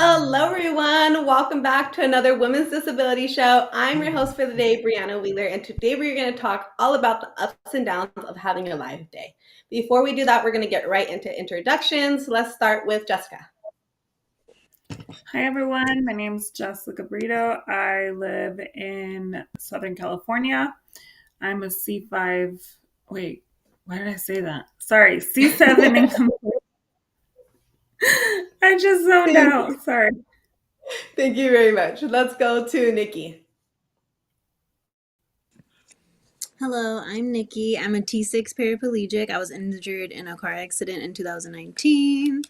Hello, everyone. Welcome back to another Women's Disability Show. I'm your host for the day, Brianna Wheeler, and today we're going to talk all about the ups and downs of having a life day. Before we do that, we're going to get right into introductions. Let's start with Jessica. Hi, everyone. My name is Jessica Brito. I live in Southern California. I'm a C5. Wait, why did I say that? Sorry, C7 income. I just zoned Thank out. you. Sorry. Thank you very much. Let's go to Nikki. Hello, I'm Nikki. I'm a T6 paraplegic. I was injured in a car accident in 2019.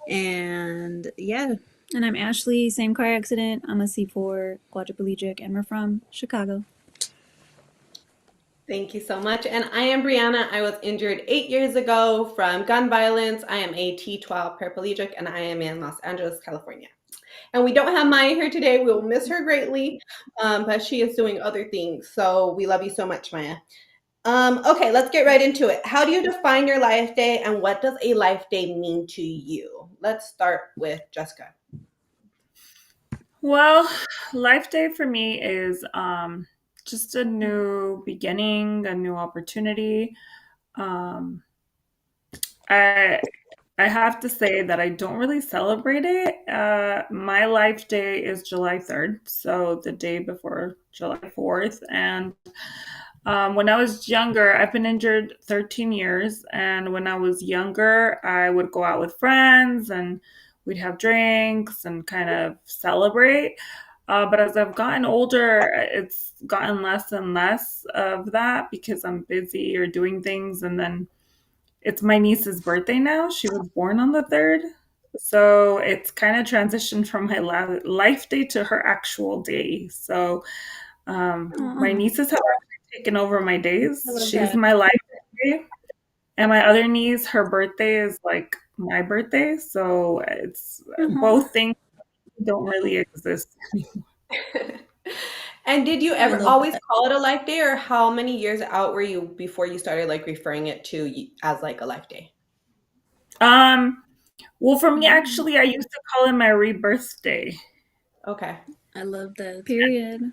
And yeah. And I'm Ashley, same car accident. I'm a C4 quadriplegic, and we're from Chicago. Thank you so much. And I am Brianna. I was injured 8 years ago from gun violence. I am a T12 paraplegic, and I am in Los Angeles, California. And we don't have Maya here today. We'll miss her greatly, but she is doing other things. So we love you so much, Maya. Okay, let's get right into it. How do you define your life day, and what does a life day mean to you? Let's start with Jessica. Well, life day for me is just a new beginning, a new opportunity. Um, I I have to say that I don't really celebrate it. My life day is July 3rd, so the day before July 4th. And when I was younger, I've been injured 13 years. And when I was younger, I would go out with friends and we'd have drinks and kind of celebrate. But as I've gotten older, it's gotten less and less of that because I'm busy or doing things. And then it's my niece's birthday now. She was born on the 3rd. So it's kind of transitioned from my life day to her actual day. So my nieces have actually taken over my days. She's my life day. And my other niece, her birthday is like my birthday. So it's both things don't really exist anymore. And did you ever always call it a life day, or how many years out were you before you started like referring it to as like a life day? Well, for me, actually, I used to call it my rebirth day. Okay. I love that. Period.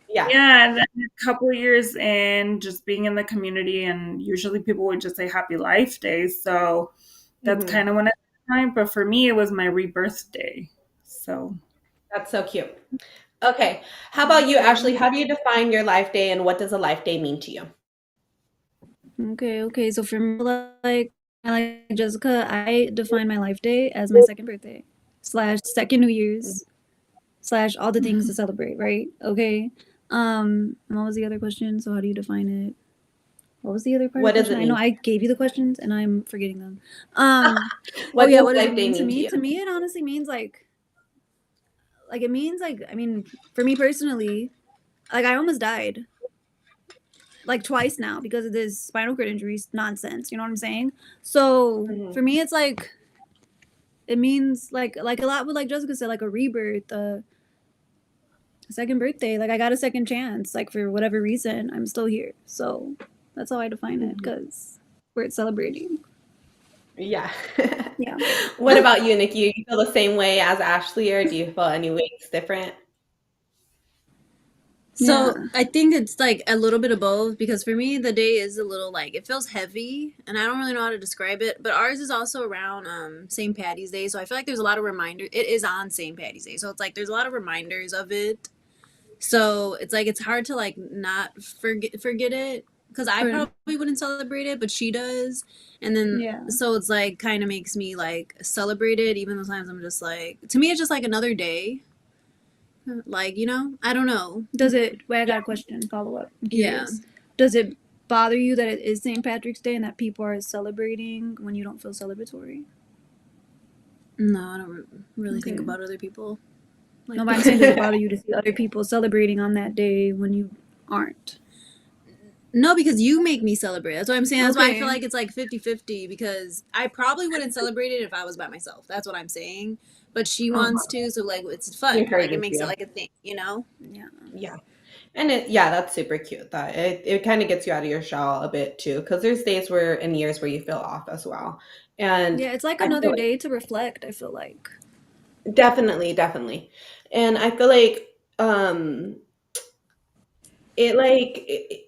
Yeah. Yeah, and then a couple of years in, just being in the community, and usually people would just say Happy Life Day. So that's kind of when I time. But for me, it was my rebirth day. So That's so cute. Okay. How about you, Ashley? How do you define your life day, and what does a life day mean to you? Okay. So for me, like Jessica, I define my life day as my second birthday / second New Year's / all the things to celebrate, right? Okay. And what was the other question? So how do you define it? What was the other part What of the does it question? I know mean? I gave you the questions and I'm forgetting them. What yeah, does what does life it day mean to mean to me? you? To me, it honestly means like it means like, I mean, for me personally, like I almost died like twice now because of this spinal cord injuries nonsense. You know what I'm saying? So for me, it's like it means like a lot. What like Jessica said, like a rebirth, a second birthday. Like I got a second chance. Like for whatever reason, I'm still here. So that's how I define it because we're celebrating. Yeah. Yeah. What about you, Nikki? Do you feel the same way as Ashley, or do you feel any ways different? So Yeah. I think it's like a little bit of both because for me the day is a little like it feels heavy and I don't really know how to describe it. But ours is also around St. Patty's Day, so I feel like there's a lot of reminders. It is on St. Patty's Day, so it's like there's a lot of reminders of it. So it's like it's hard to like not forget it because I Right. probably wouldn't celebrate it, but she does. And then Yeah. so it's like kind of makes me like celebrate it, even though sometimes I'm just like to me it's just like another day. Like, you know, I don't know. Does it? Wait, I got a question. Follow up. I'm Yeah. curious. Does it bother you that it is St. Patrick's Day and that people are celebrating when you don't feel celebratory? No, I don't really think Okay. about other people. Like, no, but I'm saying, does it bother you to see other people celebrating on that day when you aren't? No, because you make me celebrate. That's what I'm saying. That's why I Okay. feel like it's like 50-50 because I probably wouldn't celebrate it if I was by myself. That's what I'm saying. But she wants to, so like it's fun. Like it Encouraging makes you. it like a thing, you know? Yeah. Yeah. And that's super cute. That it kind of gets you out of your shell a bit too, because there's days where and years where you feel off as well. And Yeah, it's like I feel another like day to reflect, I feel like. Definitely. And I feel like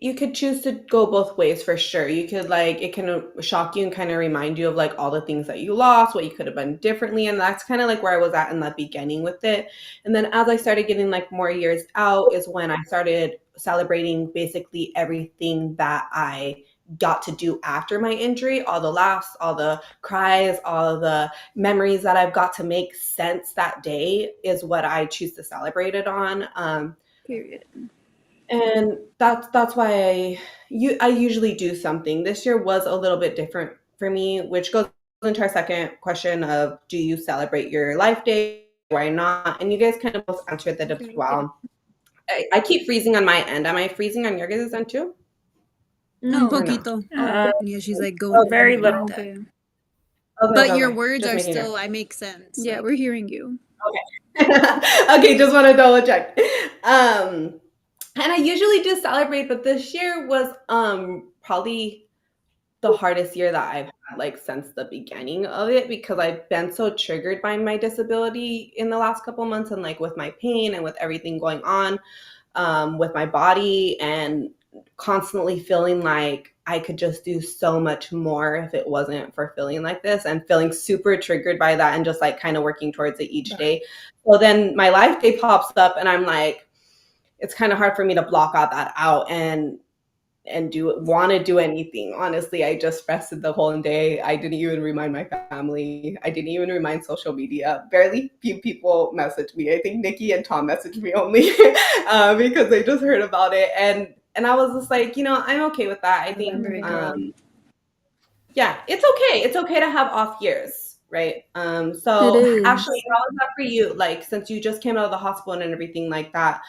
you could choose to go both ways for sure. You could like it can shock you and kind of remind you of like all the things that you lost, what you could have done differently, and that's kind of like where I was at in the beginning with it. And then as I started getting like more years out is when I started celebrating basically everything that I got to do after my injury, all the laughs, all the cries, all the memories that I've got to make sense that day is what I choose to celebrate it on. Period. And that's why I usually do something. This year was a little bit different for me, which goes into our second question of do you celebrate your life day? Why not? And you guys kind of both answered that as well. I keep freezing on my end. Am I freezing on your guys' end too? Un No. poquito. Uh, Yeah, she's like going very like little. that. Okay. But your words Just are making still, sure. I make sense. Yeah, like- we're hearing you. Okay, just want to double check. And I usually do celebrate, but this year was probably the hardest year that I've had like since the beginning of it because I've been so triggered by my disability in the last couple months and like with my pain and with everything going on with my body and constantly feeling like I could just do so much more if it wasn't for feeling like this and feeling super triggered by that and just like kind of working towards it each day. So then my life day pops up and I'm like, it's kind of hard for me to block that out and want to do anything. Honestly, I just rested the whole day. I didn't even remind my family. I didn't even remind social media. Barely few people messaged me. I think Nikki and Tom messaged me only because they just heard about it. And I was just like, I'm okay with that. I think, yeah, it's okay. It's okay to have off years, right? So It is. Ashley, how was that for you? Like, since you just came out of the hospital and everything like that,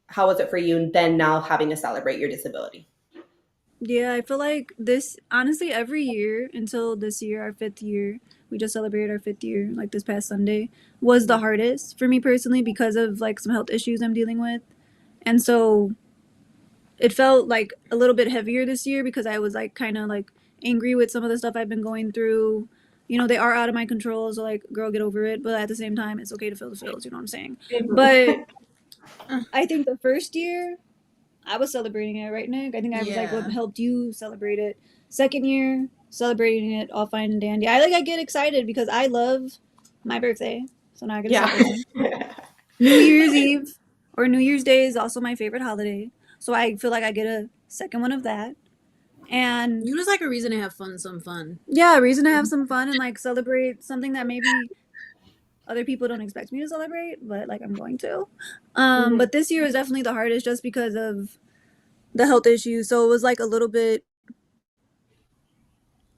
how was it for you? And then now having to celebrate your disability? Yeah, I feel like this, honestly, every year until this year, our 5th year, we just celebrated our 5th year, like this past Sunday, was the hardest for me personally because of like some health issues I'm dealing with. And so it felt like a little bit heavier this year because I was like kind of like angry with some of the stuff I've been going through. They are out of my control, so like, girl, get over it. But at the same time, it's okay to feel the feels, you know what I'm saying? But I think the first year, I was celebrating it, right, Nick? I think I was like what Yeah. helped you celebrate it. Second year, celebrating it all fine and dandy. I get excited because I love my birthday. So now I get to celebrate it. New Year's Eve or New Year's Day is also my favorite holiday. So I feel like I get a second one of that. And You just like a reason to have some fun. yeah, a reason to have some fun and like celebrate something that maybe other people don't expect me to celebrate, but like I'm going to. But this year was definitely the hardest just because of the health issues. So it was like a little bit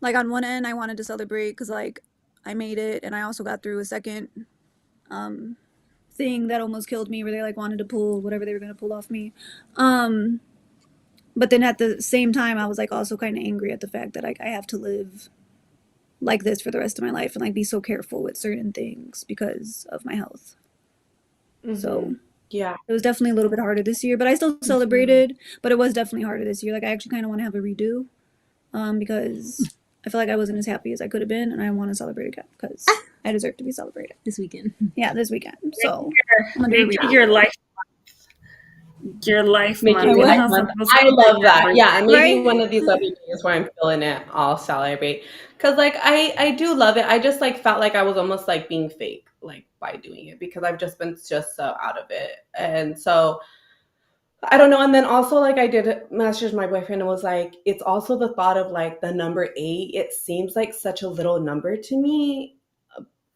like on one end I wanted to celebrate because like I made it and I also got through a second thing that almost killed me where they like wanted to pull whatever they were going to pull off me. But then at the same time I was like also kind of angry at the fact that like I have to live like this for the rest of my life and like be so careful with certain things because of my health. So yeah, it was definitely a little bit harder this year, but I still celebrated, but it was definitely harder this year. Like I actually kind of want to have a redo because I feel like I wasn't as happy as I could have been and I want to celebrate again because I deserve to be celebrated. This weekend. Yeah, this weekend. So I'm gonna do a redo. Your life Make month. it What? life month. I love that. Yeah, and maybe Right? one of these other days where I'm feeling it, I'll celebrate. Cause like I do love it. I just like felt like I was almost like being fake, like by doing it because I've just been just so out of it. And so I don't know. And then also like I did message my boyfriend and was like, it's also the thought of like the number 8. It seems like such a little number to me.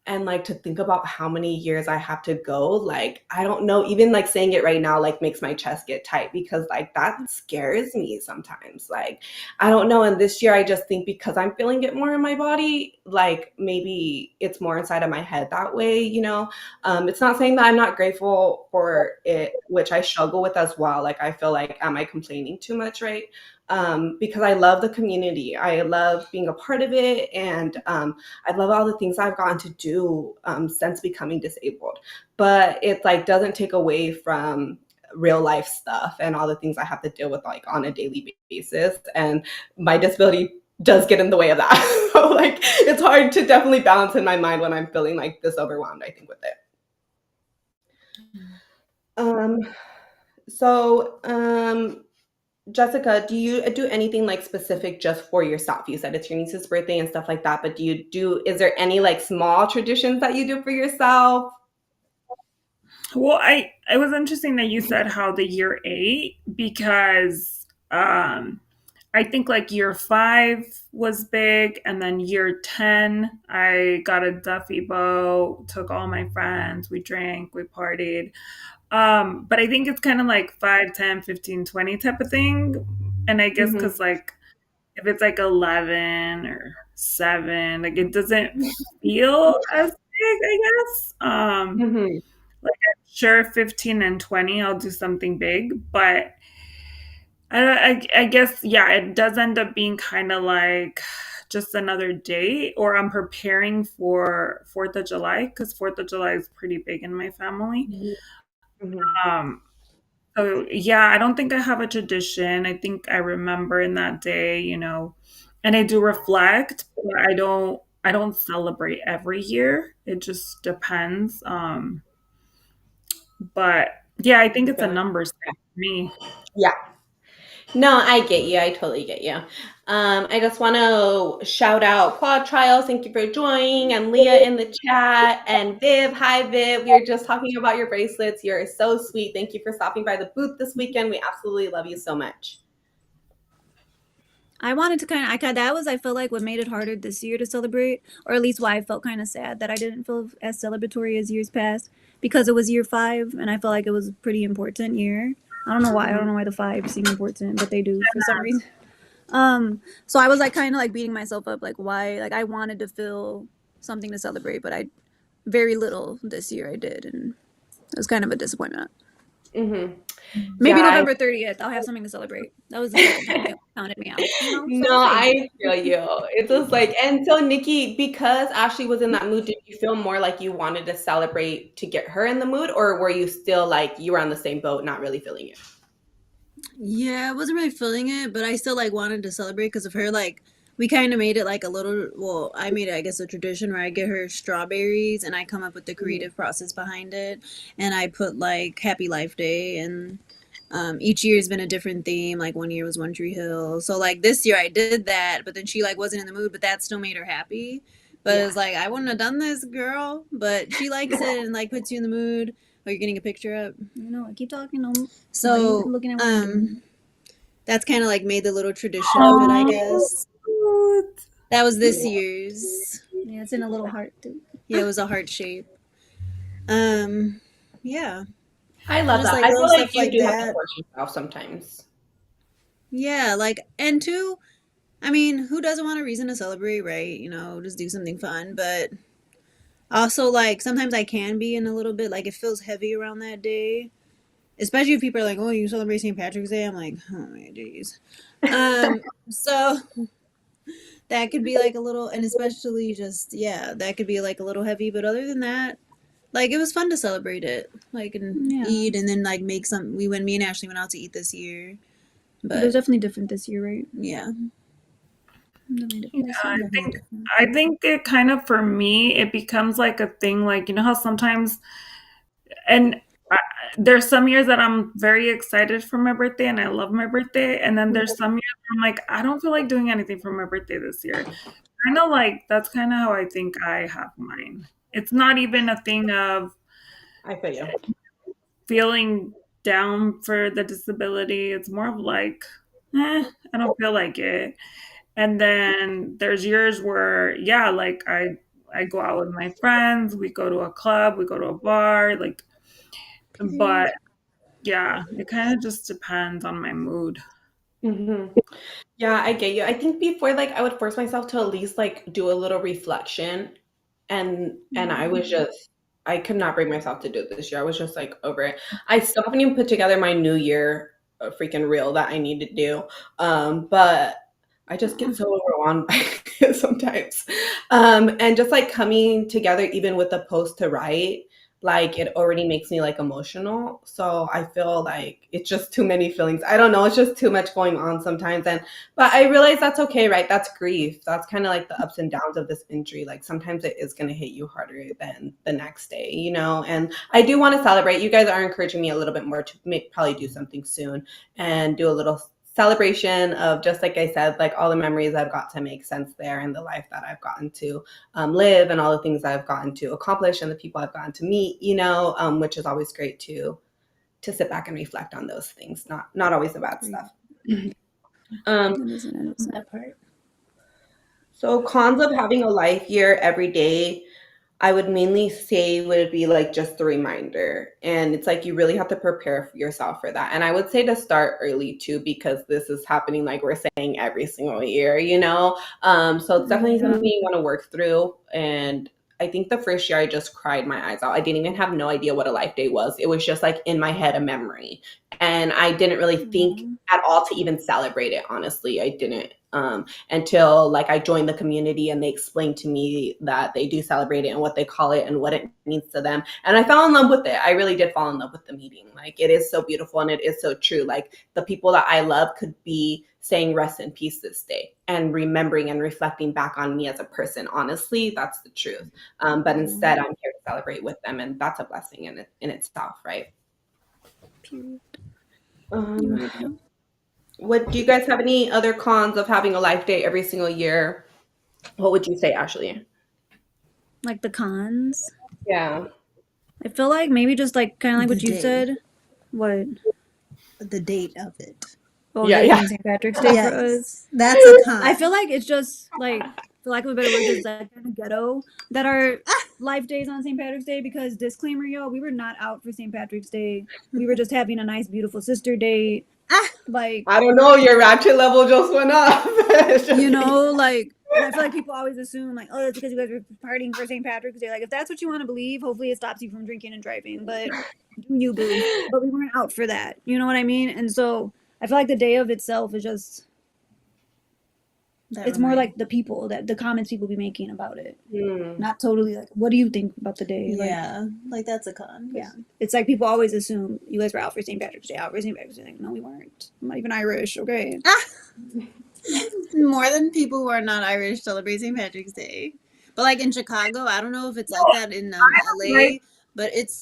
And like to think about how many years I have to go, like I don't know, even like saying it right now like makes my chest get tight because like that scares me sometimes. Like I don't know. And this year I just think because I'm feeling it more in my body, like maybe it's more inside of my head that way, It's not saying that I'm not grateful for it, which I struggle with as well. Like I feel like, am I complaining too much, right? Because I love the community. I love being a part of it. And I love all the things I've gotten to do since becoming disabled. But it like doesn't take away from real life stuff and all the things I have to deal with like on a daily basis. And my disability does get in the way of that. So like it's hard to definitely balance in my mind when I'm feeling like this overwhelmed, I think, with it. So, Jessica, do you do anything like specific just for yourself? You said it's your niece's birthday and stuff like that, but is there any like small traditions that you do for yourself? Well, it was interesting that you said how the year 8, because I think like year 5 was big, and then year 10 I got a Duffy boat, took all my friends, we drank, we partied. But I think it's kind of like 5, 10, 15, 20 type of thing. And I guess Mm-hmm. because like if it's like 11 or 7, like it doesn't feel as big, I guess. Mm-hmm. Like I'm sure 15 and 20 I'll do something big, but I guess, yeah, it does end up being kind of like just another day, or I'm preparing for 4th of July, because 4th of July is pretty big in my family. Mm-hmm. Um, so yeah, I don't think I have a tradition. I think I remember in that day, and I do reflect, but I don't celebrate every year. It just depends. But yeah, I think it's a numbers thing for me. Yeah. No, I get you. I totally get you. I just want to shout out Quad Trials. Thank you for joining, and Leah in the chat, and Viv. Hi, Viv. We were just talking about your bracelets. You're so sweet. Thank you for stopping by the booth this weekend. We absolutely love you so much. I wanted to I felt like what made it harder this year to celebrate, or at least why I felt kind of sad that I didn't feel as celebratory as years past, because it was year 5 and I felt like it was a pretty important year. I don't know why. I don't know why the 5 seem important, but they do for some reason. So I was like kind of like beating myself up, like why, like I wanted to feel something to celebrate, but I very little this year I did, and it was kind of a disappointment. Mm-hmm. Maybe Yeah, November 30th, I'll have something to celebrate. That was the second time they counted me out. So no, we'll see. I feel you. It's just like, and so Nikki, because Ashley was in that mood, did you feel more like you wanted to celebrate to get her in the mood, or were you still like you were on the same boat, not really feeling it? Yeah, I wasn't really feeling it, but I still like wanted to celebrate because of her. Like, we kind of made it like a little, well, I made it, I guess, a tradition where I get her strawberries and I come up with the creative process behind it. And I put like Happy Life Day, and each year has been a different theme. Like one year was One Tree Hill. So like this year I did that, but then she like wasn't in the mood, but that still made her happy. But Yeah. it's like, I wouldn't have done this, girl. But she likes it and like puts you in the mood. Oh, you're getting a picture up. No, I keep talking. I'm So looking at what I'm doing. that's kind of like made the little tradition of it, I guess. Cute. That was this year's. Yeah, it's in a little heart too. Yeah, it was a heart shape. Yeah. I love Just that. like I little feel like stuff you like do have to that. force yourself sometimes. Yeah, like, and two, I mean, who doesn't want a reason to celebrate, right? Just do something fun. But also, like, sometimes I can be in a little bit, like, it feels heavy around that day. Especially if people are like, oh, you celebrate St. Patrick's Day? I'm like, oh my jeez. So that could be like a little, and especially just, yeah, that could be like a little heavy. But other than that, like, it was fun to celebrate it, like, and Yeah. eat, and then like make some. Me and Ashley went out to eat this year, But it was but definitely different this year, right? yeah. Definitely different Yeah, this year. I Definitely think different. I think it kind of, for me, it becomes like a thing, like how sometimes, and there's some years that I'm very excited for my birthday and I love my birthday, and then there's some years where I'm like, I don't feel like doing anything for my birthday this year. Kind of like that's kind of how I think I have mine. It's not even a thing of I feel you. feeling down for the disability. It's more of like, I don't feel like it. And then there's years where, yeah, like I go out with my friends, we go to a club, we go to a bar, like, but yeah, it kind of just depends on my mood. Mm-hmm. Yeah, I get you. I think before, like, I would force myself to at least like do a little reflection, and I could not bring myself to do it this year. I was just like over it. I still haven't even put together my New Year freaking reel that I need to do, but I just get so overwhelmed by it sometimes, and just like coming together even with the post to write. like it already makes me like emotional. So I feel like it's just too many feelings. I don't know, it's just too much going on sometimes. But I realize that's okay, right? That's grief. That's kind of like the ups and downs of this injury. Like sometimes it is going to hit you harder than the next day, you know? And I do want to celebrate. You guys are encouraging me a little bit more to probably do something soon and do a little celebration of, just like I said, like all the memories I've got to make sense there and the life that I've gotten to live and all the things I've gotten to accomplish and the people I've gotten to meet, you know, which is always great to sit back and reflect on those things, not always the bad stuff. That part. So cons of having a life year every day, I would mainly say would be like just the reminder. And it's like you really have to prepare for yourself for that. And I would say to start early too, because this is happening, like we're saying, every single year, you know? So it's definitely something you want to work through. And I think the first year I just cried my eyes out. I didn't even have no idea what a life day was. It was just like in my head a memory. And I didn't really think at all to even celebrate it, honestly. I didn't. Until like I joined the community and they explained to me that they do celebrate it and what they call it and what it means to them. And I fell in love with it. I really did fall in love with the meeting. Like it is so beautiful and it is so true. Like the people that I love could be saying rest in peace this day and remembering and reflecting back on me as a person. Honestly, that's the truth. But instead I'm here to celebrate with them, and that's a blessing in itself, right? What do you guys have any other cons of having a life day every single year? What would you say, Ashley? Like the cons. Yeah. I feel like maybe just like kind of like what The you day. said. What? The date of it. Oh, Yeah, yeah, yeah. St. Patrick's Day for us. Yes, that's a con. I feel like it's just like, for lack of a better word, just like kind of ghetto that our life days on St. Patrick's Day. Because disclaimer, yo, we were not out for St. Patrick's Day. We were just having a nice, beautiful sister date. Like, I don't know, your ratchet level just went up. It's just- you know, like, and I feel like people always assume like, oh, that's because you guys were partying for St. Patrick's Day. Like, if that's what you want to believe, hopefully it stops you from drinking and driving. But do you, boo? But we weren't out for that. You know what I mean? And so I feel like the day of itself is just, it's more like the people, that the comments people be making about it. Not totally like, what do you think about the day? Yeah, like that's a con. Yeah. It's like people always assume you guys were out for St. Patrick's Day, out for St. Patrick's Day. Like, no, we weren't. I'm not even Irish, okay? More than people who are not Irish celebrate St. Patrick's Day. But like in Chicago, I don't know if it's like that in LA, but it's.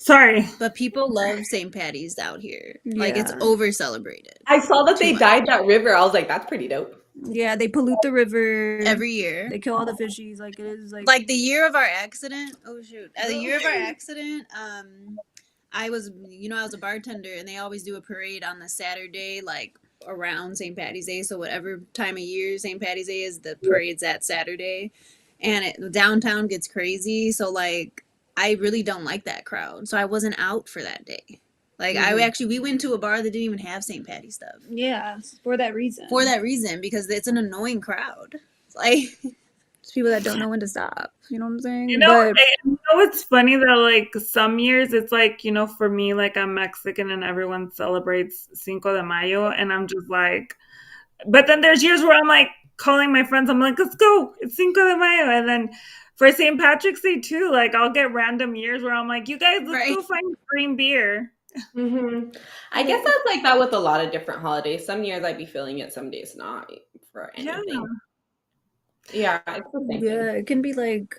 Sorry. But people love St. Patty's out here. Like it's Yeah. over celebrated. I saw that they much. dyed that river. I was like, that's pretty dope. Yeah, they pollute the river Every year. They kill all the fishies. Like, it is Like the year of our accident. Oh shoot! The year of our accident, I was a bartender, and they always do a parade on the Saturday, like around St. Patty's Day. So whatever time of year St. Patty's Day is, the parade's that Saturday, and downtown gets crazy. So like, I really don't like that crowd, so I wasn't out for that day. Like we went to a bar that didn't even have St. Patty stuff. Yeah, for that reason. Because it's an annoying crowd. It's like. It's people that don't know when to stop. You know what I'm saying? You know, it's funny that like some years it's like, for me, like I'm Mexican and everyone celebrates Cinco de Mayo, and I'm just like, but then there's years where I'm like calling my friends, I'm like, let's go, it's Cinco de Mayo. And then for St. Patrick's Day too, like I'll get random years where I'm like, you guys, let's go find green beer. I guess that's like that with a lot of different holidays. Some years I'd be feeling it, some days not for anything. Yeah, it's the same thing. It can be like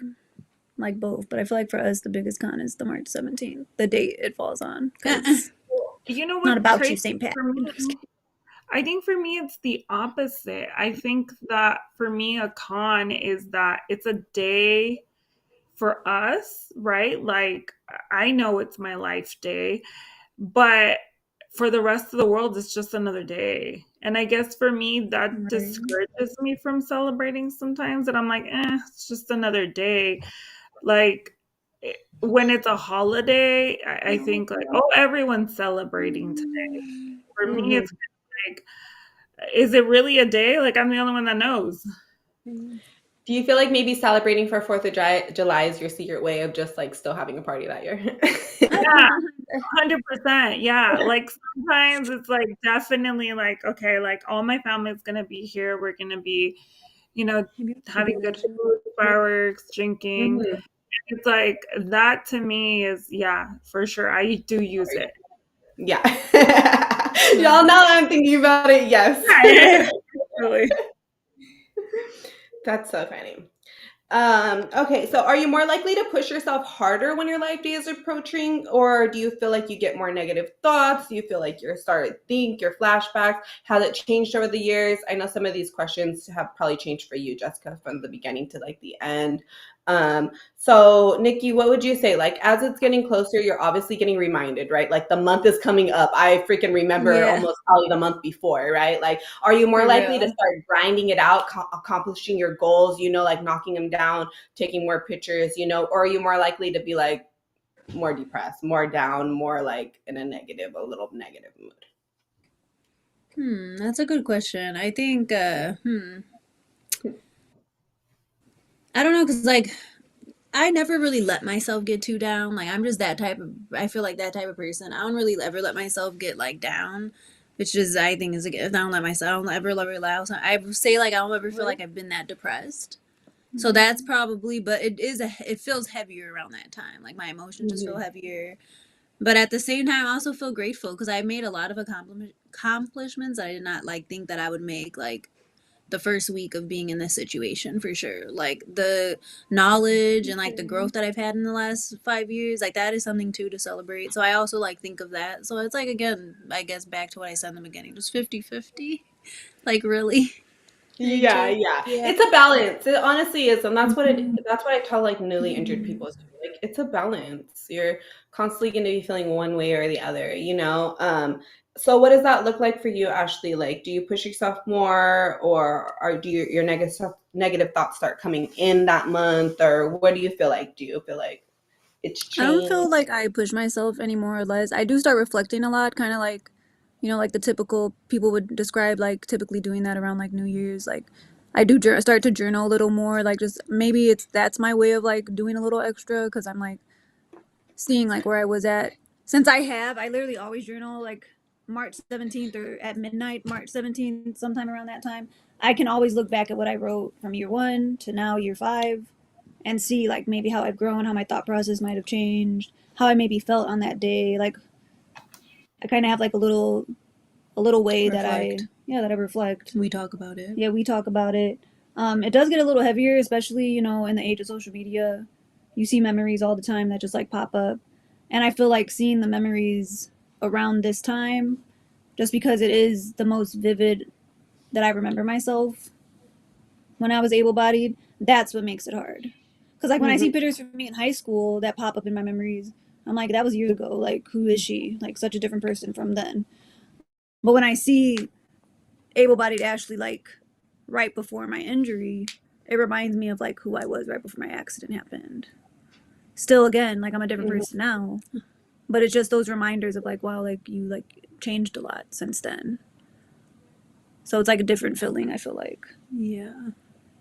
both, but I feel like for us the biggest con is the March 17th, the date it falls on. You know what's not about crazy you, St. Pat. I think for me it's the opposite. I think that for me a con is that it's a day for us, right? Like I know it's my life day, but for the rest of the world, it's just another day. And I guess for me, that discourages me from celebrating sometimes. And I'm like, it's just another day. Like when it's a holiday, I think like, oh, everyone's celebrating today. For me, it's like, is it really a day? Like I'm the only one that knows. Do you feel like maybe celebrating for 4th of July is your secret way of just like still having a party that year? Yeah, 100%. Yeah. Like sometimes it's like definitely like, okay, like all my family's going to be here. We're going to be, having good food, fireworks, drinking. It's like that to me is, yeah, for sure. I do use it. Yeah. Y'all, now that I'm thinking about it, yes. Really. That's so funny. Okay, so are you more likely to push yourself harder when your life day is approaching, or do you feel like you get more negative thoughts? Do you feel like you're starting to think, your flashbacks? Has it changed over the years? I know some of these questions have probably changed for you, Jessica, from the beginning to like the end. So Nikki, what would you say? Like, as it's getting closer, you're obviously getting reminded, right? Like the month is coming up. I freaking remember almost probably the month before, right? Like, are you more likely to start grinding it out, accomplishing your goals, like knocking them down, taking more pictures, or are you more likely to be like more depressed, more down, more like in a little negative mood? That's a good question. I think, I don't know, because like I never really let myself get too down. Like I'm just I feel like that type of person. I don't really ever let myself get like down, which is I think is a gift. I don't let myself, I don't ever allow. I say like I don't ever feel like I've been that depressed. So that's probably, but it feels heavier around that time. Like my emotions just feel heavier. But at the same time, I also feel grateful because I made a lot of accomplishments I did not like think that I would make like the first week of being in this situation for sure. Like the knowledge and like the growth that I've had in the last 5 years, like that is something too to celebrate. So I also like think of that. So it's like, again, I guess back to what I said in the beginning, just 50-50. Like really. Yeah. It's a balance. It honestly is, and that's what I tell like newly injured people too. Like it's a balance. You're constantly going to be feeling one way or the other. So what does that look like for you, Ashley? Like, do you push yourself more, or do your negative thoughts start coming in that month, or what do you feel like? Do you feel like it's I don't changed? feel like I push myself any more or less. I do start reflecting a lot, kind of like, like the typical people would describe, like typically doing that around like New Year's. Like, I do start to journal a little more. Like, just maybe that's my way of like doing a little extra because I'm like seeing like where I was at. Since I literally always journal like March 17th or at midnight, March 17th, sometime around that time. I can always look back at what I wrote from year 1 to now year 5 and see like maybe how I've grown, how my thought process might have changed, how I maybe felt on that day. Like I kind of have like a little way that I reflect. We talk about it. Yeah, we talk about it. It does get a little heavier, especially in the age of social media. You see memories all the time that just like pop up, and I feel like seeing the memories around this time, just because it is the most vivid that I remember myself when I was able-bodied. That's what makes it hard. Because like when I see pictures from me in high school that pop up in my memories, I'm like, that was years ago. Like, who is she? Like, such a different person from then. But when I see able-bodied Ashley, like, right before my injury, it reminds me of, like, who I was right before my accident happened. Still, again, like, I'm a different person now. But it's just those reminders of, like, wow, like, you, like, changed a lot since then. So it's, like, a different feeling, I feel like. Yeah.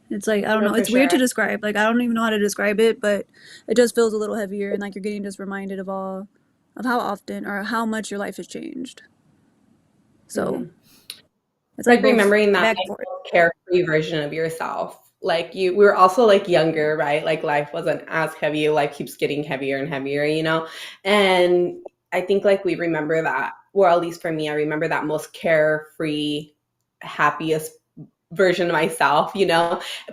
It's like, I don't know. It's weird to describe. Like, I don't even know how to describe it, but it just feels a little heavier. And, like, you're getting just reminded of how often or how much your life has changed. So it's like remembering that like, carefree version of yourself. Like we were also like younger, right? Like life wasn't as heavy. Life keeps getting heavier and heavier, And I think like we remember that, or at least for me, I remember that most carefree, happiest version of myself,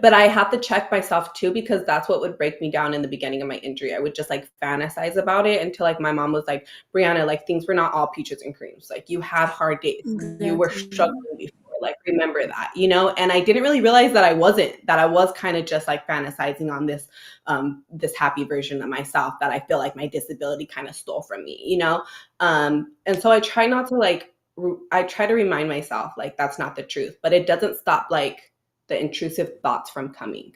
but I have to check myself too, because that's what would break me down in the beginning of my injury. I would just like fantasize about it until like my mom was like, Brianna, like things were not all peaches and creams. Like you had hard days. Exactly. You were struggling before. Like remember that, and I didn't really realize that I was kind of just like fantasizing on this happy version of myself that I feel like my disability kind of stole from me, and so I try not to I try to remind myself like that's not the truth, but it doesn't stop like the intrusive thoughts from coming.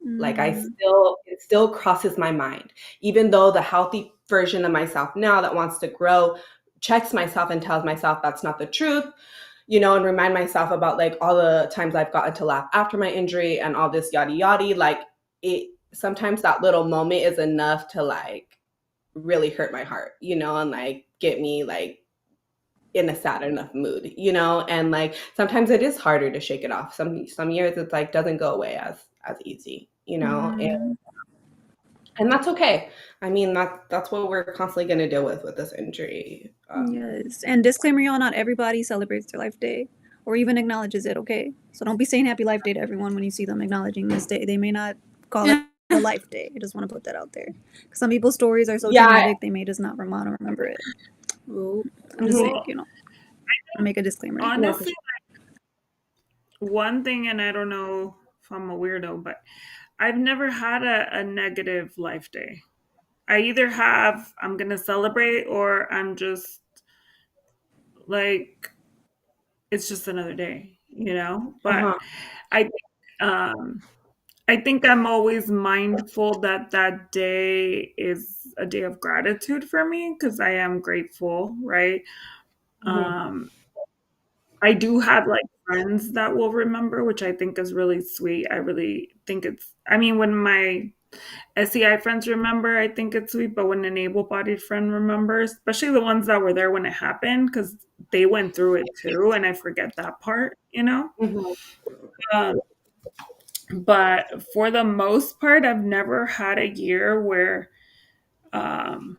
Like it still crosses my mind, even though the healthy version of myself now that wants to grow checks myself and tells myself that's not the truth, and remind myself about like all the times I've gotten to laugh after my injury and all this yada yada. Like sometimes that little moment is enough to like really hurt my heart, and like get me like in a sad enough mood, and like sometimes it is harder to shake it off. Some years it's like doesn't go away as easy, and And that's okay. I mean, that's what we're constantly going to deal with this injury. Yes. And disclaimer, y'all, not everybody celebrates their life day or even acknowledges it, okay? So don't be saying happy life day to everyone when you see them acknowledging this day. They may not call it a life day. I just want to put that out there. 'Cause some people's stories are so Yeah. traumatic, they may just not want to remember it. Oh, I'm just saying, Well, you know, I'll make a disclaimer. honestly, one thing, and I don't know if I'm a weirdo, but I've never had a negative life day. I either have, I'm going to celebrate, or I'm just like, it's just another day, you know? But Uh-huh. I, um, I think I'm always mindful that that day is a day of gratitude for me because I am grateful, right? Um, I do have like friends that will remember, which I think is really sweet. I really think it's, I mean, when my SEI friends remember, I think it's sweet, but when an able bodied friend remembers, especially the ones that were there when it happened, because they went through it too, and I forget that part, you know? Mhm. Um, but for the most part, I've never had a year where um,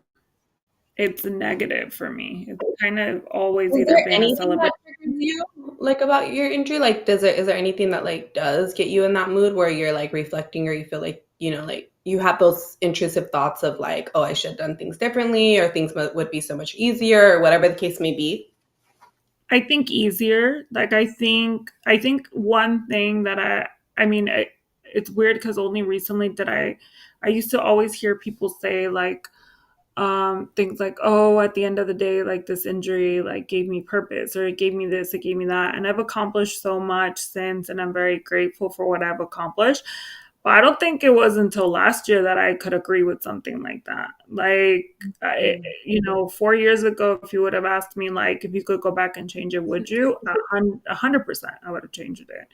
it's negative for me. It's kind of always Is either there been a anything celebration. that triggers you like about your injury? Like, is there anything that like does get you in that mood where you're like reflecting, or you feel like, you know, like you have those intrusive thoughts of like, oh, I should have done things differently, or things would be so much easier, or whatever the case may be? I think easier. Like I think one thing that I mean it's weird because only recently did I used to always hear people say like things like, oh, at the end of the day, like this injury like gave me purpose, or it gave me this, it gave me that, and I've accomplished so much since, and I'm very grateful for what I've accomplished. But I don't think it was until last year that I could agree with something like that. Like, you know, 4 years ago, if you would have asked me, like, if you could go back and change it, would you? 100%, I would have changed it.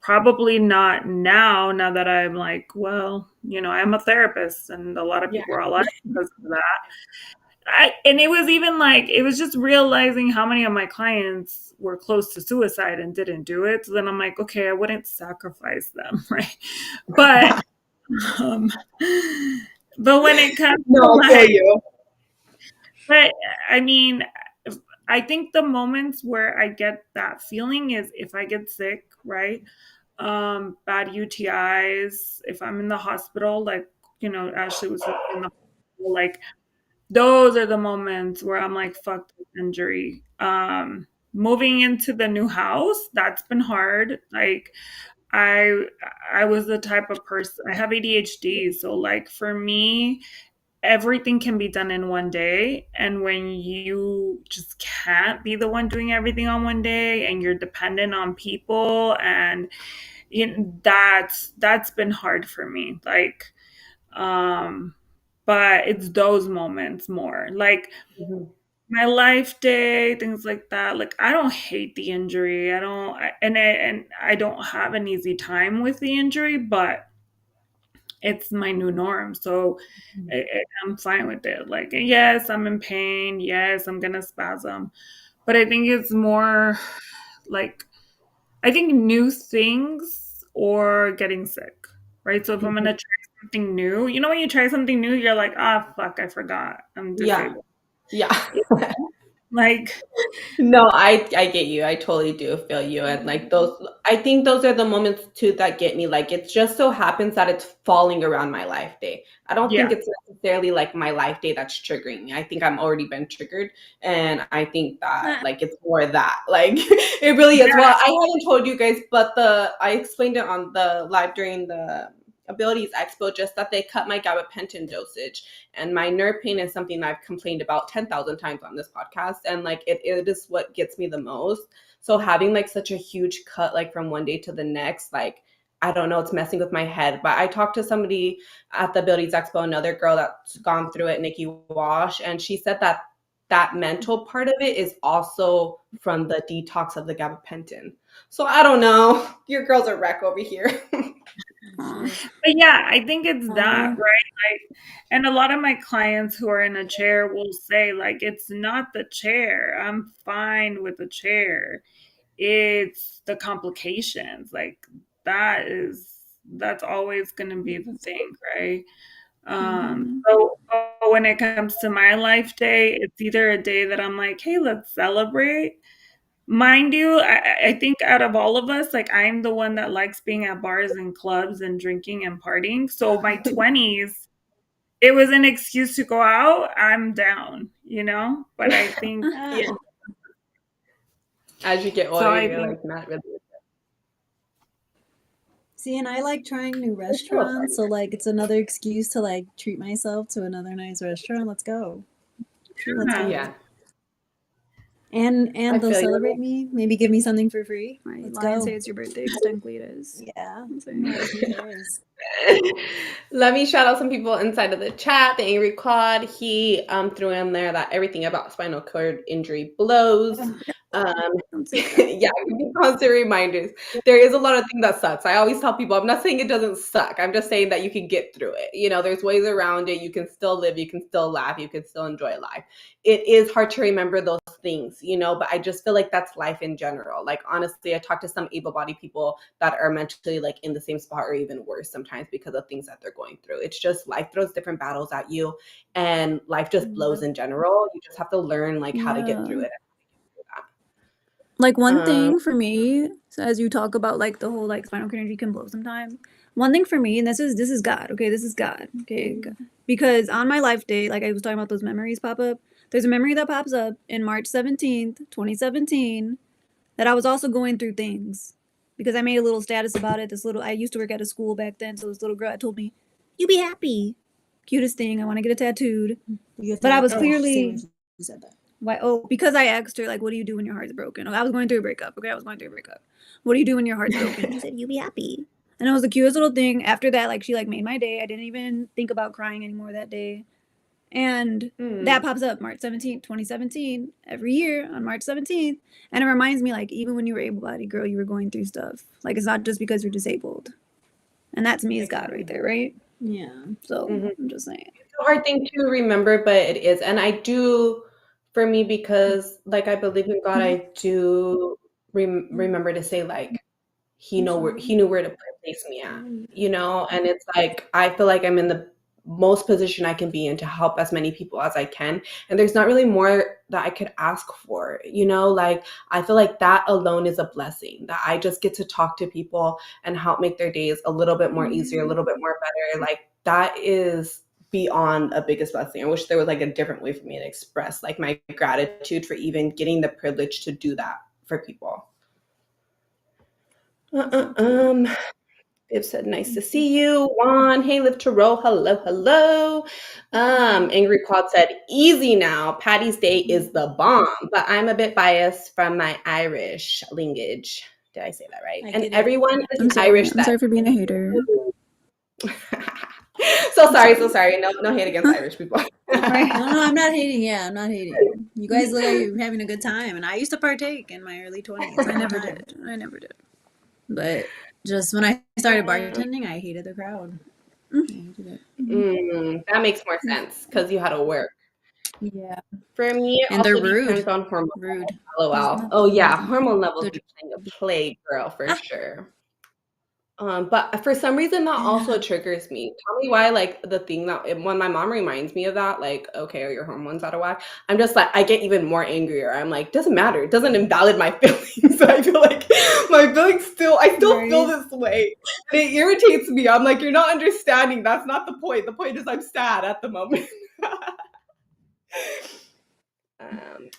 Probably not now, now that I'm like, well, you know, I'm a therapist and a lot of Yeah. people are alive because of that. And it was even like, it was just realizing how many of my clients were close to suicide and didn't do it. So then I'm like, okay, I wouldn't sacrifice them, right? But, um, but when it comes No, to I feel like, you. but I mean, I think the moments where I get that feeling is if I get sick, right? Bad UTIs, if I'm in the hospital, like, you know, Ashley was in the hospital, like, those are the moments where I'm like, fuck this injury. Moving into the new house, that's been hard. Like, I I was the type of person, I have ADHD, so like for me, everything can be done in one day, and when you just can't be the one doing everything on one day and you're dependent on people, and you know, that's been hard for me. Like, um but it's those moments more like Mhm. my life day, things like that. Like, I don't hate the injury. I don't and I don't have an easy time with the injury, but it's my new norm. So I'm fine with it. Like, yes, I'm in pain. Yes, I'm gonna spasm. But I think it's more like, I think new things or getting sick, right? So if I'm gonna try something new, you know, when you try something new, you're like, ah, fuck, I forgot. I'm Yeah. disabled. Yeah. Like, No, I get you. I totally do feel you. And like those, I think those are the moments too that get me. Like it just so happens that it's falling around my life day. I don't think yeah, it's necessarily like my life day that's triggering me. I think I'm already been triggered. And I think that like it's more that. Like it really is. Well, yeah, I haven't told you guys, but I explained it on the live during the Abilities Expo, just that they cut my gabapentin dosage. And my nerve pain is something that I've complained about 10,000 times on this podcast. And like, it is what gets me the most. So having like such a huge cut, like from one day to the next, like, I don't know, it's messing with my head. But I talked to somebody at the Abilities Expo, another girl that's gone through it, Nikki Wash, and she said that that mental part of it is also from the detox of the gabapentin. So I don't know. Your girl's a wreck over here. but yeah, I think it's that, right? Like, and a lot of my clients who are in a chair will say, like, it's not the chair. I'm fine with the chair. It's the complications. Like, that is that's always going to be the thing, right? Mhm. So when it comes to my life day, it's either a day that I'm like, hey, let's celebrate. Mind you, I think out of all of us, like I'm the one that likes being at bars and clubs and drinking and partying. So my 20s, it was an excuse to go out. I'm down, But I think Yeah. As you get so. older, I you're think like not really. See, and I like trying new restaurants, so like it's another excuse to like treat myself to another nice restaurant. Let's go. Let's go. Yeah, And I they'll feel you. celebrate me, maybe give me something for free. Right. Let's Lie and go. say it's your birthday because technically it is. Yeah. I'm saying. Like, who cares? Let me shout out some people inside of the chat. The Angry Quad, he threw in there that everything about spinal cord injury blows. Don't say that. Yeah, give me constant reminders. There is a lot of things that sucks. I always tell people, I'm not saying it doesn't suck. I'm just saying that you can get through it. There's ways around it. You can still live. You can still laugh. You can still enjoy life. It is hard to remember those things, but I just feel like that's life in general. Like, honestly, I talk to some able-bodied people that are mentally like in the same spot or even worse sometimes because of things that they're going through. It's just life throws different battles at you, and life just blows in general. You just have to learn like how to get through Yeah. it. Like one Um, thing for me, so as you talk about like the whole like spinal cord injury can blow sometimes. One thing for me, and this is God, okay? This is God, okay? Because on my life day, like I was talking about those memories pop up. There's a memory that pops up in March 17th, 2017, that I was also going through things. Because I made a little status about it. I used to work at a school back then, so this little girl had told me, "You be happy." Cutest thing. I want to get it tattooed. But I was clearly You said that. why? Oh, because I asked her, like, what do you do when your heart's broken? I was going through a breakup. Okay, I was going through a breakup. What do you do when your heart's broken? She said, you be happy. And it was the cutest little thing. After that, like, she, like, made my day. I didn't even think about crying anymore that day. And that pops up March 17th, 2017, every year on March 17th. And it reminds me, like, even when you were able-bodied, girl, you were going through stuff. Like, it's not just because you're disabled. And that, to me, is God right there, right? Yeah. So, I'm just saying. It's a hard thing to remember, but it is. And I do, for me, because like I believe in God, I do remember to say like he knew where to place me at, and it's like I feel like I'm in the most position I can be in to help as many people as I can. And there's not really more that I could ask for, like I feel like that alone is a blessing, that I just get to talk to people and help make their days a little bit more easier, a little bit more better. Like that is beyond a biggest blessing. I wish there was like a different way for me to express like my gratitude for even getting the privilege to do that for people. It said, nice to see you. Juan, hey, Live to Roll. Hello, hello. Angry Quad said, easy now. Patty's Day is the bomb, but I'm a bit biased from my Irish lineage. Did I say that right? I And get it. everyone is I'm sorry. Irish. I'm sorry for being a hater. So sorry. No hate against Irish people. No, I'm not hating. Yeah, I'm not hating. You guys look like you're having a good time, and I used to partake in my early 20s. I never did. But just when I started bartending, I hated the crowd. I hated it. That makes more sense because you had to work. Yeah. For me, it And they're also rude. depends on hormone. Rude. LOL. Oh yeah, hormone levels They're be playing a play, girl, for sure. But for some reason that also triggers me. Tell me why, like the thing that when my mom reminds me of that, like, okay, are your hormones out of whack? I'm just like, I get even more angrier. I'm like, doesn't matter. It doesn't invalid my feelings. I feel like my feelings I still feel this way. And it irritates me. I'm like, you're not understanding. That's not the point. The point is I'm sad at the moment.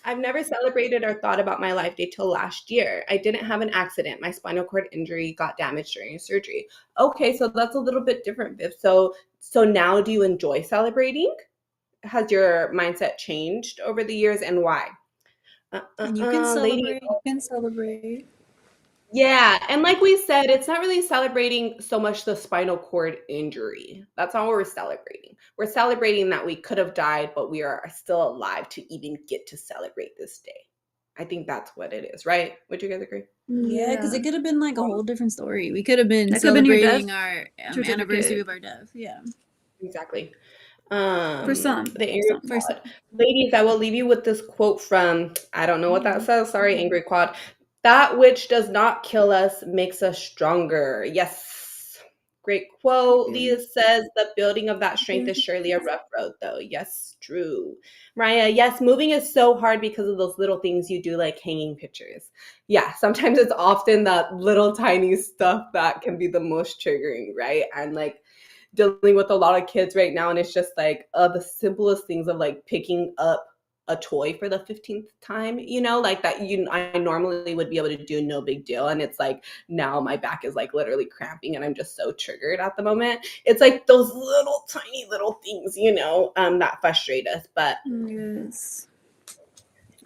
I've never celebrated or thought about my life day till last year. I didn't have an accident. My spinal cord injury got damaged during surgery. Okay, so that's a little bit different, Viv. So now do you enjoy celebrating? Has your mindset changed over the years, and why? And you can celebrate. Lady, You can celebrate. yeah, and like we said, it's not really celebrating so much the spinal cord injury. That's not what we're celebrating. We're celebrating that we could have died, but we are still alive to even get to celebrate this day. I think that's what it is, right? Would you guys agree? Yeah, because it could have been like a whole different story. We could have been That could have been your celebrating death our certificate. anniversary of our death. Yeah. Exactly. For some. The Angry Quad. Ladies, I will leave you with this quote from, I don't know what that says. Sorry, Angry Quad. That which does not kill us makes us stronger. Yes. Great quote. Thank you. Leah says, the building of that strength is surely a rough road, though. Yes, true. Mariah, yes, moving is so hard because of those little things you do, like hanging pictures. Yeah, sometimes it's often that little tiny stuff that can be the most triggering, right? And like dealing with a lot of kids right now, and it's just like the simplest things of like picking up a toy for the 15th time, you know, like that I normally would be able to do, no big deal. And it's like now my back is like literally cramping and I'm just so triggered at the moment. It's like those little tiny little things, you know, that frustrate us. But Yes.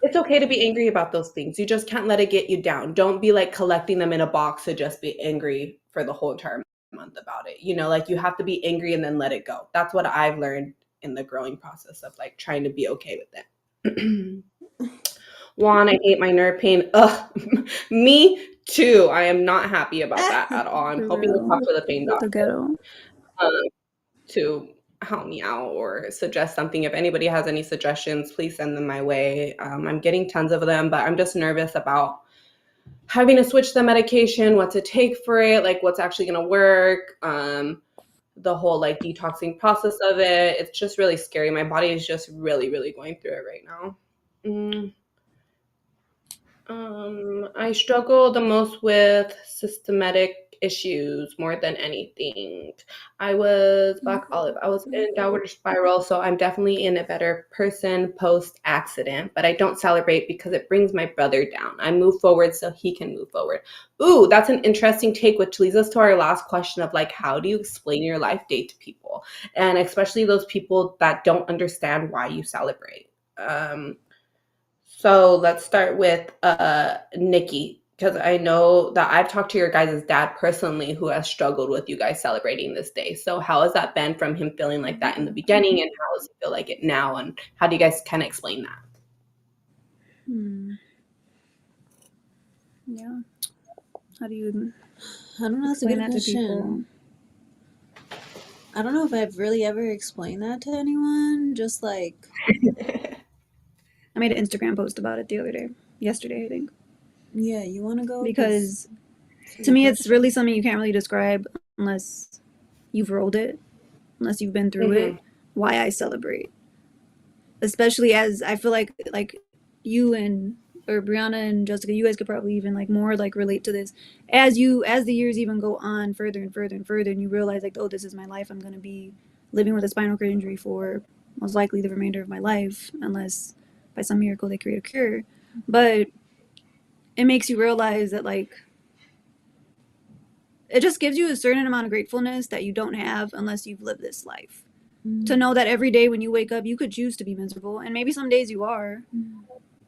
it's okay to be angry about those things. You just can't let it get you down. Don't be like collecting them in a box to just be angry for the whole entire month about it. You know, like you have to be angry and then let it go. That's what I've learned in the growing process of like trying to be okay with it. Juan, I hate my nerve pain. Ugh, me too. I am not happy about that at all. I'm For hoping to real. talk to the pain The doctor ghetto. to help me out or suggest something. If anybody has any suggestions, please send them my way. I'm getting tons of them, but I'm just nervous about having to switch the medication, what to take for it, like what's actually going to work. The whole like detoxing process of it. It's just really scary. My body is just really, really going through it right now. I struggle the most with systematic issues more than anything. I was Black Olive. I was in downward spiral, so I'm definitely in a better person post accident, but I don't celebrate because it brings my brother down. I move forward so he can move forward. Ooh, that's an interesting take, which leads us to our last question of like, how do you explain your life date to people? And especially those people that don't understand why you celebrate. So let's start with Nikki, because I know that I've talked to your guys' dad personally who has struggled with you guys celebrating this day. So how has that been from him feeling like that in the beginning, and how does he feel like it now? And how do you guys kind of explain that? Yeah. How do you I don't know. That's a explain good that to question. people? I don't know if I've really ever explained that to anyone. Just like, I made an Instagram post about it the other day. Yesterday, I think. yeah, you want to go? Because to me, it's really something you can't really describe unless you've rolled it, unless you've been through it. Why I celebrate, especially as I feel like you and or Brianna and Jessica, you guys could probably even like more like relate to this as the years even go on further and further and further, and you realize like, oh, this is my life. I'm gonna be living with a spinal cord injury for most likely the remainder of my life, unless by some miracle they create a cure. But it makes you realize that like it just gives you a certain amount of gratefulness that you don't have unless you've lived this life. To know that every day when you wake up, you could choose to be miserable, and maybe some days you are,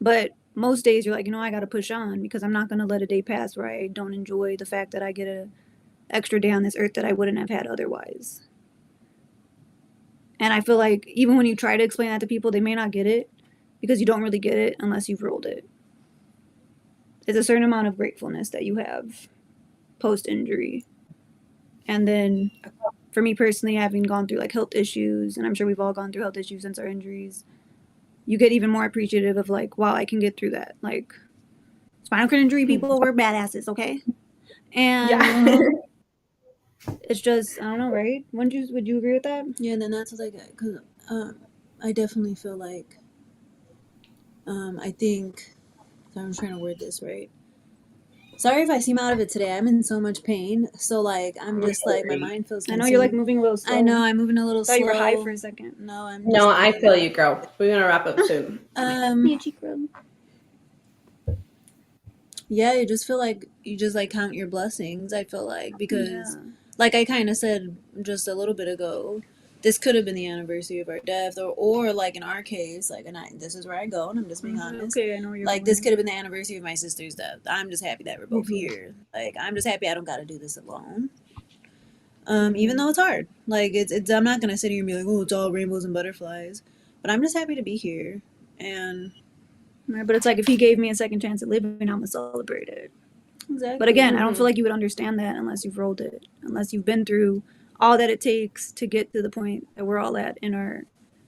but most days you're like, I gotta push on because I'm not gonna let a day pass where I don't enjoy the fact that I get a extra day on this earth that I wouldn't have had otherwise. And I feel like even when you try to explain that to people, they may not get it because you don't really get it unless you've rolled it. It's a certain amount of gratefulness that you have post injury. And then for me personally, having gone through like health issues, and I'm sure we've all gone through health issues since our injuries, you get even more appreciative of like, wow, I can get through that. Like spinal cord injury people were badasses, okay? And it's just, I don't know, right? Would you agree with that? Yeah, and then that's like, because I definitely feel like, I think, I'm trying to word this right. Sorry if I seem out of it today. I'm in so much pain. So like, I'm just like, my mind feels I know you're like moving a little slow. I know, I'm moving a little slow. I thought you were high for a second. No, I'm No, I feel you, girl. We're gonna wrap up soon. Need a cheek rub. Yeah, you just feel like you just like count your blessings, I feel like, because like I kind of said just a little bit ago, this could have been the anniversary of our death, or like in our case, like, and this is where I go, and I'm just being honest. Okay, I know where you're like going. this could have been the anniversary of my sister's death. I'm just happy that we're both here. Like, I'm just happy I don't got to do this alone. Even though it's hard, like it's I'm not gonna sit here and be like, oh, it's all rainbows and butterflies, but I'm just happy to be here. And Right, but it's like if he gave me a second chance at living, I'm gonna celebrate it. exactly. But again, I don't feel like you would understand that unless you've rolled it, unless you've been through all that it takes to get to the point that we're all at in our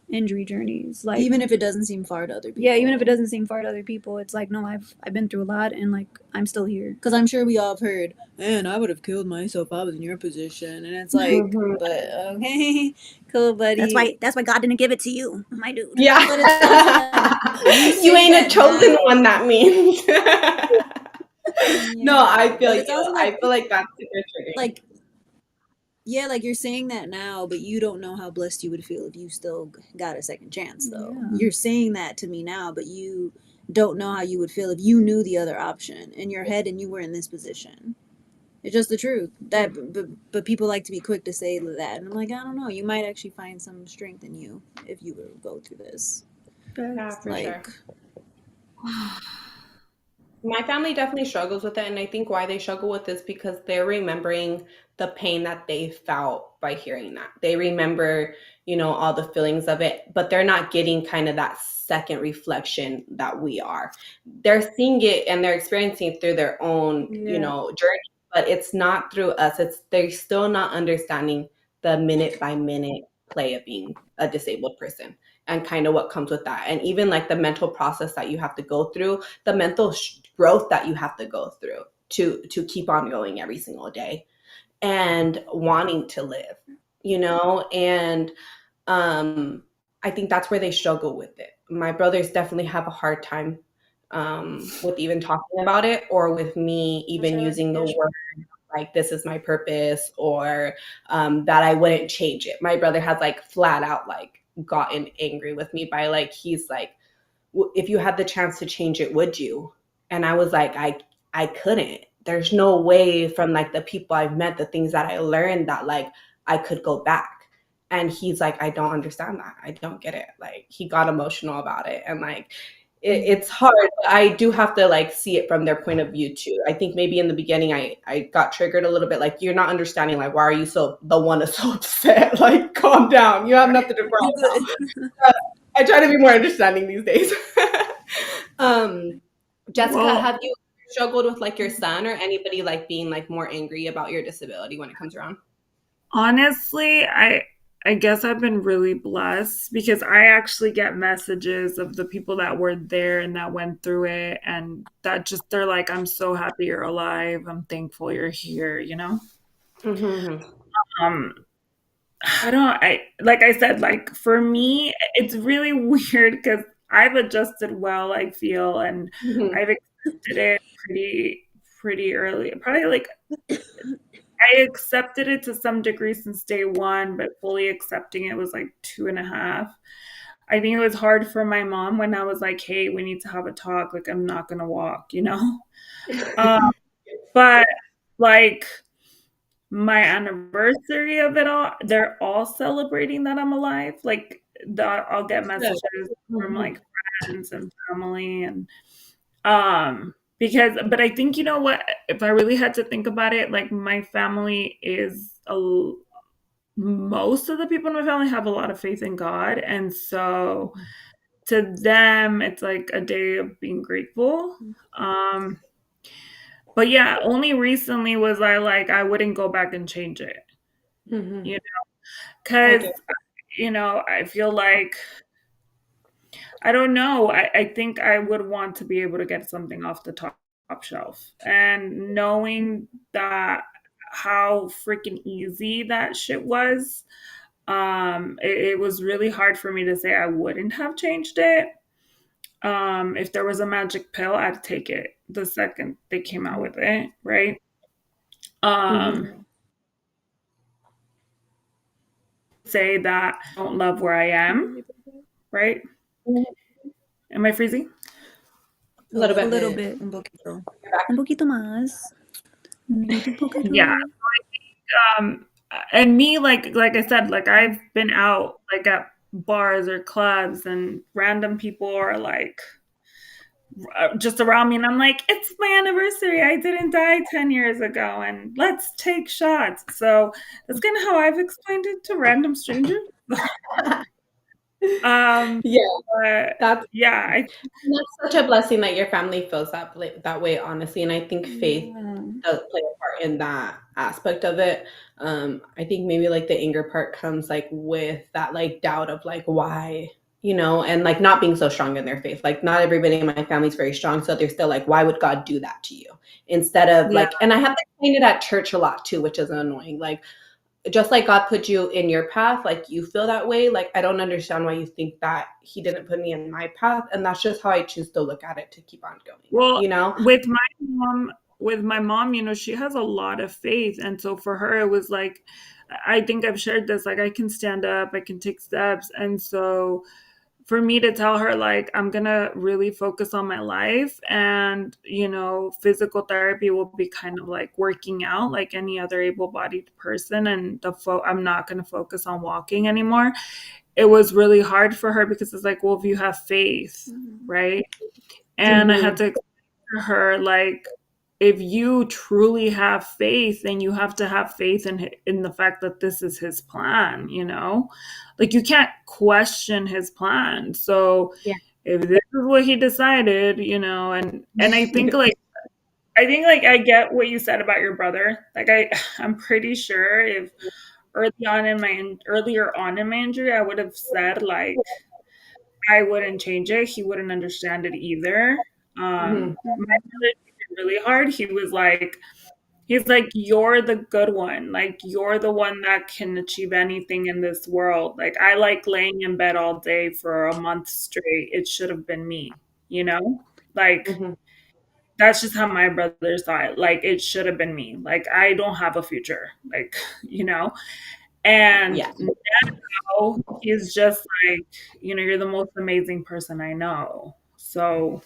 injury journeys. Like Even if it doesn't seem far to other people. yeah, even if it doesn't seem far to other people, it's like, no, I've been through a lot, and like I'm still here. Because I'm sure we all have heard, man, I would have killed myself if I was in your position. And it's like, Mhm. but okay, cool, buddy. That's why God didn't give it to you, my dude. Yeah. But it's also like, you say ain't a that chosen now. one, that means. No, I feel But it's you. also I feel like that's super triggering. like, yeah, like you're saying that now, but you don't know how blessed you would feel if you still got a second chance, though. Yeah. You're saying that to me now, but you don't know how you would feel if you knew the other option in your head and you were in this position. It's just the truth. That, but people like to be quick to say that, and I'm like, I don't know. You might actually find some strength in you if you were to go through this. Yeah, for Like, sure. My family definitely struggles with it, and I think why they struggle with this because they're remembering the pain that they felt by hearing that. They remember, all the feelings of it, but they're not getting kind of that second reflection that we are. They're seeing it and they're experiencing it through their own, journey, but it's not through us. They're still not understanding the minute by minute play of being a disabled person and kind of what comes with that. And even like the mental process that you have to go through, the mental growth that you have to go through to keep on going every single day and wanting to live, and I think that's where they struggle with it. My brothers definitely have a hard time with even talking about it, or with me even using the word like this is my purpose, or that I wouldn't change it. My brother has like flat out like gotten angry with me by like, he's like, if you had the chance to change it, would you? And I was like, I couldn't. There's no way from like the people I've met, the things that I learned, that like I could go back. And he's like, I don't understand that. I don't get it. Like he got emotional about it. And like it's hard. But I do have to like see it from their point of view too. I think maybe in the beginning I got triggered a little bit. Like, you're not understanding, like, why are you so upset? Like, calm down. You have nothing to cry about. I try to be more understanding these days. Jessica, Well, have you struggled with like your son or anybody like being like more angry about your disability when it comes around? honestly, I guess I've been really blessed because I actually get messages of the people that were there and that went through it, and that just, they're like, I'm so happy you're alive. I'm thankful you're here, Mm-hmm. Like I said, like for me, it's really weird because I've adjusted well, I feel, and Mm-hmm. I've accepted it pretty early. Probably like I accepted it to some degree since day one, but fully accepting it was like 2.5. I think it was hard for my mom when I was like, hey, we need to have a talk. Like, I'm not going to walk, But like my anniversary of it all, they're all celebrating that I'm alive. Like, I'll get messages from like friends and family and because, but I think, you know what, if I really had to think about it, like my family most of the people in my family have a lot of faith in God. And so to them, it's like a day of being grateful. But yeah, only recently was I wouldn't go back and change it, Mm-hmm. because, Okay. I feel like, I don't know. I think I would want to be able to get something off the top shelf. And knowing that how freaking easy that shit was, it was really hard for me to say I wouldn't have changed it. If there was a magic pill, I'd take it the second they came out with it, right? Say that I don't love where I am, right? Am I freezing? A little A bit. little bit. Un poquito. Un poquito más. Un poquito. Yeah. And me, like I said, like I've been out like at bars or clubs, and random people are like just around me, and I'm like, it's my anniversary. I didn't die 10 years ago, and let's take shots. So that's kind of how I've explained it to random strangers. Yeah, But that's yeah, and that's such a blessing that your family feels that way, honestly. And I think faith Yeah. does play a part in that aspect of it. I think maybe like the anger part comes like with that like doubt of like why, and like not being so strong in their faith. Like not everybody in my family is very strong, so they're still like, why would God do that to you? Instead of yeah. like, and I have to explain it at church a lot too, which is annoying. Like just like God put you in your path, like you feel that way. Like I don't understand why you think that He didn't put me in my path, and that's just how I choose to look at it to keep on going. Well, You know? with my mom, she has a lot of faith, and so for her it was like, I think I've shared this, like I can stand up, I can take steps, and so for me to tell her like I'm gonna really focus on my life, and physical therapy will be kind of like working out like any other able-bodied person, and I'm not gonna focus on walking anymore. It was really hard for her because it's like, well, if you have faith, right? And I had Mm-hmm. to explain to her like, if you truly have faith, then you have to have faith in the fact that this is his plan, like you can't question his plan. So Yeah. if this is what he decided, and I think I get what you said about your brother. Like I'm pretty sure if earlier on in my injury, I would have said like I wouldn't change it. He wouldn't understand it either. Mm-hmm. My brother took it really hard. He's like, you're the good one. Like, you're the one that can achieve anything in this world. Like, I like laying in bed all day for a month straight. It should have been me, you know? Like, Mm-hmm. that's just how my brother saw it. Like, it should have been me. Like, I don't have a future. Like, you know? And Yeah. now he's just like, you're the most amazing person I know. So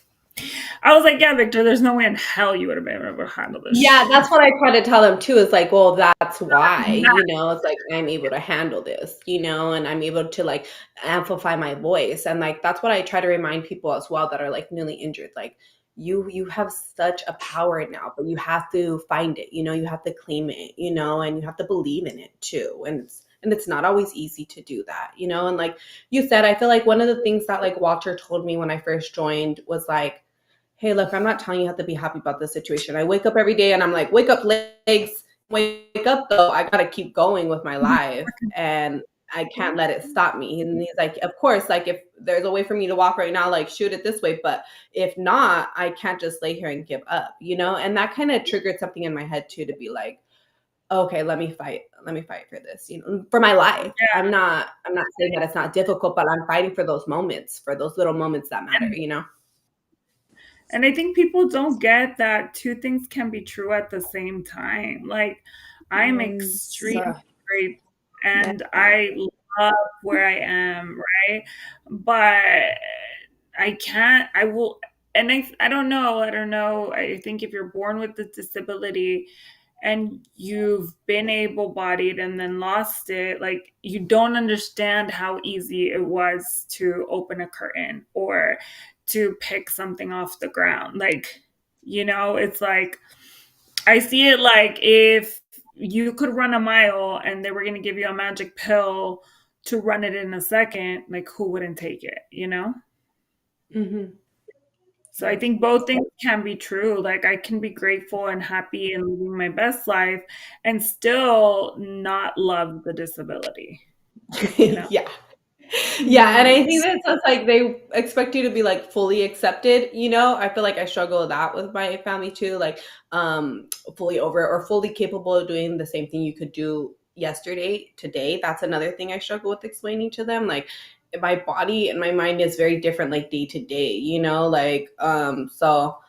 I was like, yeah, Victor, there's no way in hell you would have been able to handle this Yeah, shit. that's what I try to tell them too, is like, well, that's why, it's like I'm able to handle this, and I'm able to like amplify my voice. And like that's what I try to remind people as well that are like newly injured. Like you have such a power now, but you have to find it, you have to claim it, and you have to believe in it too. And it's not always easy to do that, and like you said, I feel like one of the things that like Walter told me when I first joined was like, hey, look, I'm not telling you how to be happy about this situation. I wake up every day and I'm like, wake up, legs, wake up though. I gotta keep going with my life, and I can't let it stop me. And he's like, of course, like if there's a way for me to walk right now, like shoot it this way. But if not, I can't just lay here and give up, And that kind of triggered something in my head too, to be like, okay, let me fight for this, for my life. I'm not saying that it's not difficult, but I'm fighting for those moments, for those little moments that matter. And I think people don't get that two things can be true at the same time. Like, I'm Yes. extremely grateful and I love where I am, right? But I can't, I will, and I don't know. I think if you're born with the disability and you've been able-bodied and then lost it, like you don't understand how easy it was to open a curtain or to pick something off the ground. Like, it's like I see it like if you could run a mile and they were going to give you a magic pill to run it in a second, like who wouldn't take it? Mm-hmm. So I think both things can be true. Like I can be grateful and happy and living my best life and still not love the disability, Yeah. Yeah, and I think Yes. that's just like they expect you to be like fully accepted, I feel like I struggle with that with my family too, like fully over or fully capable of doing the same thing you could do yesterday, today. That's another thing I struggle with explaining to them. Like my body and my mind is very different like day to day, like so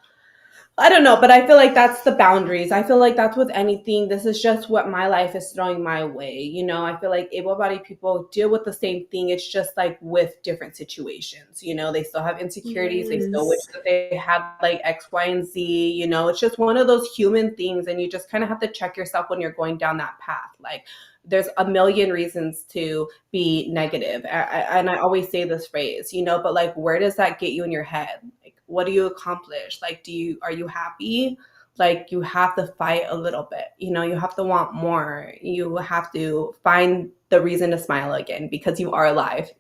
I don't know, but I feel like that's the boundaries. I feel like that's with anything. This is just what my life is throwing my way. I feel like able-bodied people deal with the same thing. It's just like with different situations. They still have insecurities. They still wish Yes. that they had like X, Y, and Z. It's just one of those human things. And you just kind of have to check yourself when you're going down that path. Like there's a million reasons to be negative. And I always say this phrase, but like, where does that get you in your head? Like, what do you accomplish? Like, are you happy? Like, you have to fight a little bit, you have to want more. You have to find the reason to smile again because you are alive.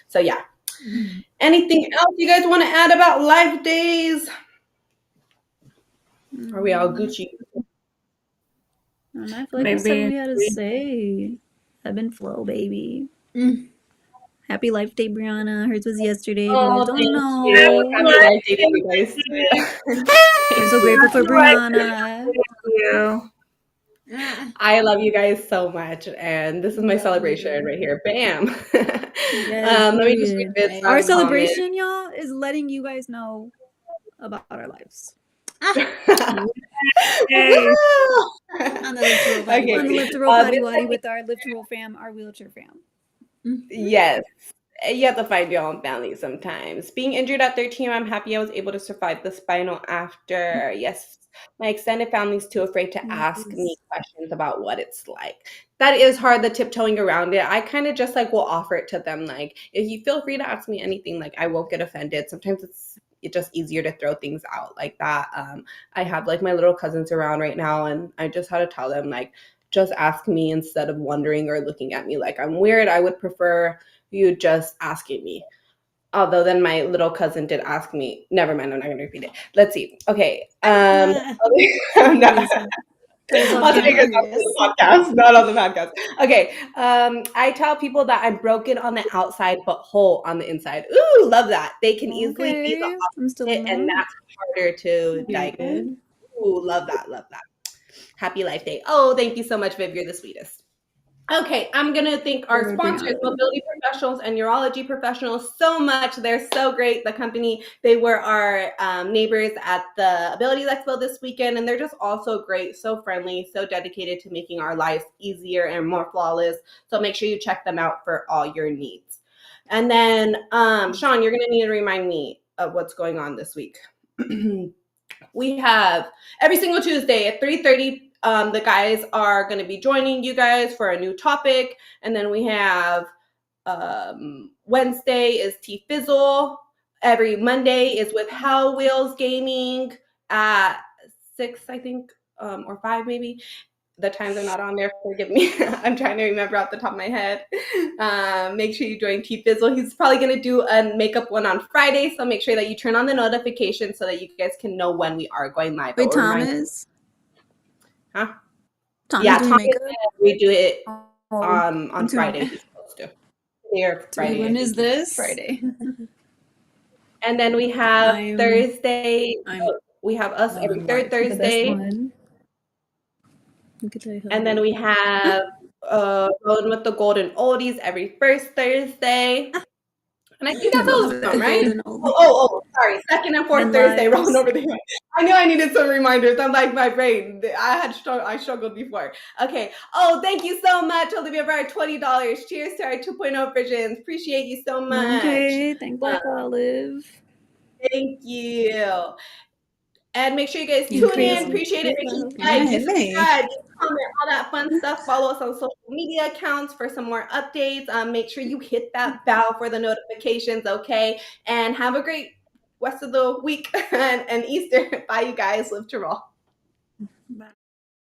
So yeah. Anything else you guys want to add about life days? Are we all Gucci? I feel like we said what we had to say. Ebb and flow, baby. Happy Life Day, Brianna. Hers was yesterday. If you guys don't know. Happy Life Day to you guys too. I'm so grateful for Brianna. Thank you. I love you guys so much, and this is my celebration right here. Bam! Yes, let me just read period. this. Our celebration, y'all, is letting you guys know about our lives. Yay. On the Lift to Roll Body Okay. On the Lift to Roll Potty Waddy with our Lift to Roll fam, our wheelchair fam. Yes. You have to find your own family sometimes. Being injured at 13, I'm happy I was able to survive the spinal after. Yes, my extended family's too afraid to ask me questions about what it's like. That is hard, the tiptoeing around it. I kind of just like will offer it to them. Like, if you feel free to ask me anything, like I won't get offended. Sometimes it's just easier to throw things out like that. I have like my little cousins around right now, and I just had to tell them like, just ask me instead of wondering or looking at me like I'm weird. I would prefer you just asking me. Although then my little cousin did ask me. Never mind, I'm not gonna repeat it. Let's see. Okay. I'll take it off the podcast, not on the podcast. Okay. I tell people that I'm broken on the outside but whole on the inside. Ooh, love that. They can easily be the I'm still opposite, and that's harder to diagnose. good. Ooh, love that, love that. Happy Life Day. Oh, thank you so much, Viv. You're the sweetest. Okay, I'm going to thank our sponsors, mobility professionals and urology professionals, so much. They're so great. The company, they were our neighbors at the Abilities Expo this weekend, and they're just also great, so friendly, so dedicated to making our lives easier and more flawless. So make sure you check them out for all your needs. And then, Shawn, you're going to need to remind me of what's going on this week. We have every single Tuesday at 3:30. The guys are going to be joining you guys for a new topic. And then we have Wednesday is T Fizzle. Every Monday is with Hell Wheels Gaming at 6, I think, or 5 maybe. The times are not on there. Forgive me. I'm trying to remember off the top of my head. Make sure you join T Fizzle. He's probably going to do a makeup one on Friday. So make sure that you turn on the notifications so that you guys can know when we are going live. Wait, Thomas? Huh? Thomas Yeah, doing Thomas, makeup? we do it on Friday. He's supposed to. Here, Friday. When is this? Friday. And then we have Thursday. We have us every third Thursday. And then we have Rolling with the Golden Oldies every first Thursday. And I think that's all of them, right? Sorry. Second and fourth Thursday, rolling over the hill. I knew I needed some reminders. I'm like, my brain. I struggled before. Okay. Oh, thank you so much, Olivia, for our $20. Cheers to our 2.0 versions. Appreciate you so much. Okay. Thanks, Black Olive. Thank you. And make sure you guys tune in. Appreciate it. Make sure you like, subscribe, comment, all that fun stuff. Follow us on social media accounts for some more updates. Make sure you hit that bell for the notifications, okay? And have a great rest of the week and Easter. Bye, you guys. Live to roll. Bye.